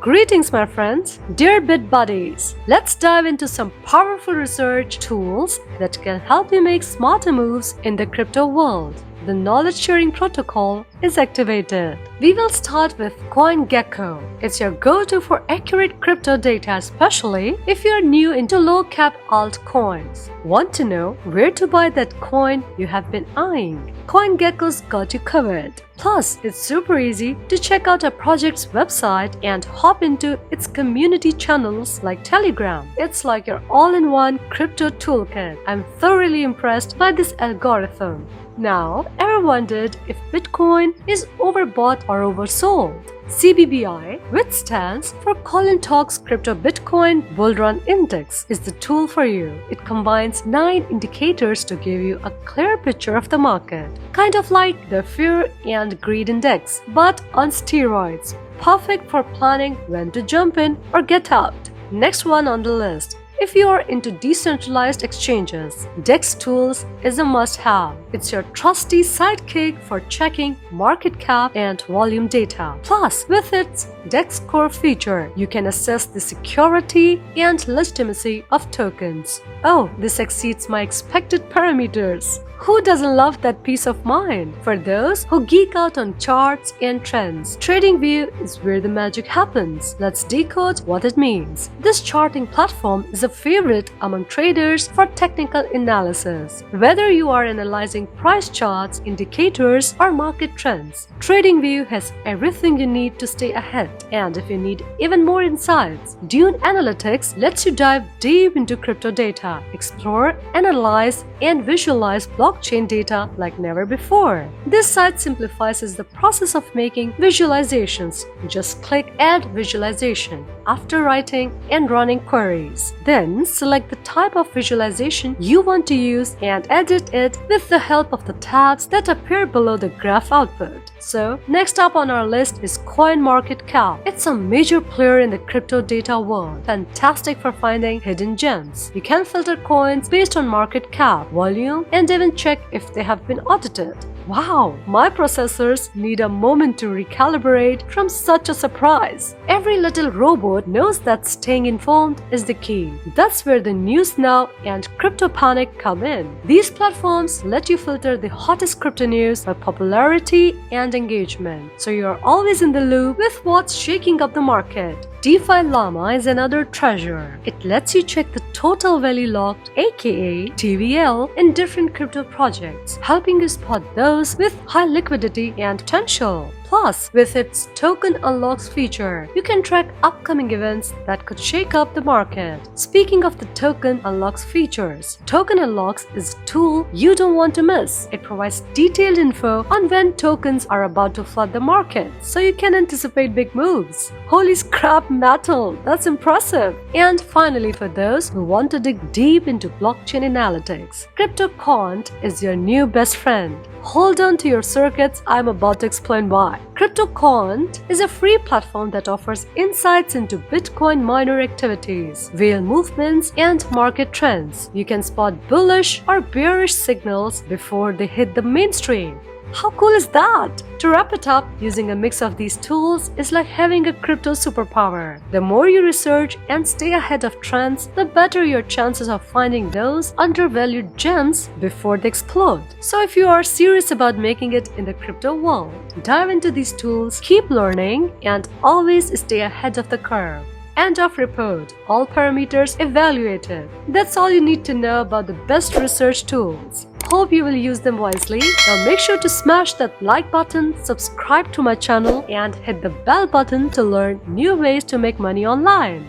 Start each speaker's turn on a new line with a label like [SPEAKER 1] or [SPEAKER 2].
[SPEAKER 1] Greetings, my friends, dear Bit Buddies. Let's dive into some powerful research tools that can help you make smarter moves in the crypto world. The knowledge sharing protocol is activated. We will start with CoinGecko. It's your go-to for accurate crypto data, especially if you're new into low-cap altcoins. Want to know where to buy that coin you have been eyeing? CoinGecko's got you covered. Plus, it's super easy to check out a project's website and hop into its community channels like Telegram. It's like your all-in-one crypto toolkit. I'm thoroughly impressed by this algorithm. Now, ever wondered if Bitcoin is overbought or oversold? CBBI, which stands for Colin Talks Crypto Bitcoin Bull Run Index, is the tool for you. It combines 9 indicators to give you a clear picture of the market, kind of like the Fear and Greed Index, but on steroids. Perfect for planning when to jump in or get out. Next one on the list. If you are into decentralized exchanges, DEX Tools is a must-have. It's your trusty sidekick for checking market cap and volume data. Plus, with its DEX Core feature, you can assess the security and legitimacy of tokens. Oh, this exceeds my expected parameters. Who doesn't love that peace of mind? For those who geek out on charts and trends, TradingView is where the magic happens. Let's decode what it means. This charting platform is a favorite among traders for technical analysis. Whether you are analyzing price charts, indicators, or market trends, TradingView has everything you need to stay ahead. And if you need even more insights, Dune Analytics lets you dive deep into crypto data, explore, analyze, and visualize blockchain data like never before. This site simplifies the process of making visualizations. Just click Add Visualization after writing and running queries. Then select the type of visualization you want to use and edit it with the help of the tabs that appear below the graph output. So, next up on our list is CoinMarketCap. It's a major player in the crypto data world, fantastic for finding hidden gems. You can filter coins based on market cap, volume, and even check if they have been audited. Wow, my processors need a moment to recalibrate from such a surprise. Every little robot knows that staying informed is the key. That's where the News Now and Crypto Panic come in. These platforms let you filter the hottest crypto news by popularity and engagement, so you're always in the loop with what's shaking up the market. DeFi Llama is another treasure. It lets you check the total value locked, aka TVL, in different crypto projects, helping you spot those with high liquidity and potential. Plus, with its Token Unlocks feature, you can track upcoming events that could shake up the market. Speaking of the Token Unlocks features, Token Unlocks is a tool you don't want to miss. It provides detailed info on when tokens are about to flood the market, so you can anticipate big moves. Holy scrap metal, that's impressive! And finally, for those who want to dig deep into blockchain analytics, CryptoQuant is your new best friend. Hold on to your circuits, I'm about to explain why. CryptoQuant is a free platform that offers insights into Bitcoin miner activities, whale movements, and market trends. You can spot bullish or bearish signals before they hit the mainstream. How cool is that? To wrap it up, using a mix of these tools is like having a crypto superpower. The more you research and stay ahead of trends, the better your chances of finding those undervalued gems before they explode. So if you are serious about making it in the crypto world, dive into these tools, keep learning, and always stay ahead of the curve. End of report. All parameters evaluated. That's all you need to know about the best research tools. Hope you will use them wisely. Now make sure to smash that like button, subscribe to my channel, and hit the bell button to learn new ways to make money online.